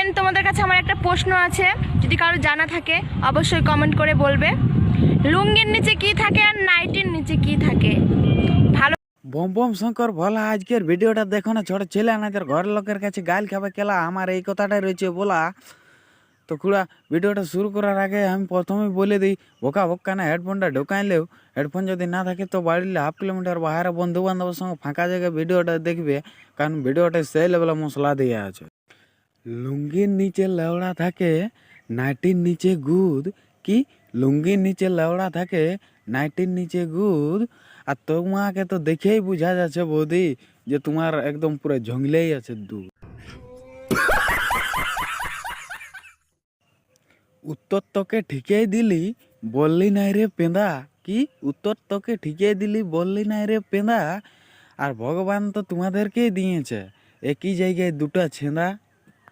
Friend, তোমাদের কাছে আমার একটা প্রশ্ন আছে, যদি কারো জানা থাকে অবশ্যই কমেন্ট করে বলবে। লুঙ্গির নিচে কি থাকে আর নাইটির নিচে কি থাকে? ভালো। বম বম শঙ্কর বলা, আজকের ভিডিওটা দেখো না, ছোট ছেলে আমাদের ঘরের লোকের কাছে গাল খাবে কেলা, আমার এই কথাটাই রয়েছে বলা। তো খুড়া, ভিডিওটা শুরু করার আগে আমি প্রথমেই বলে দিই, বোকা বোকা না হেডফোনটা ঢোকাইলেও, হেডফোন যদি না থাকে তো বাড়ির 1/2 কিলোমিটার বাইরে বন্ধু বান্ধবের সঙ্গে ফাঁকা জায়গায় ভিডিওটা দেখবে, কারণ ভিডিওটা সেই লেভেলে মশলা দিয়ে আছে। লুঙ্গির নিচে লেওড়া থাকে, নাইটির নিচে গুদ। কি? লুঙ্গির নিচে লেওড়া থাকে, নাইটির নিচে গুদ। আর তোমাকে তো দেখেই বোঝা যাচ্ছে বৌদি যে তোমার একদম পুরো ঝংলেই আছে দুধ। উত্তর তোকে ঠিকই দিলি, বললি নাই রে পেঁদা। কি? উত্তর তোকে ঠিকই দিলি, বললি নাই রে পেঁদা। আর ভগবান তো তোমাদেরকেই দিয়েছে একই জায়গায় দুটো ছেঁদা।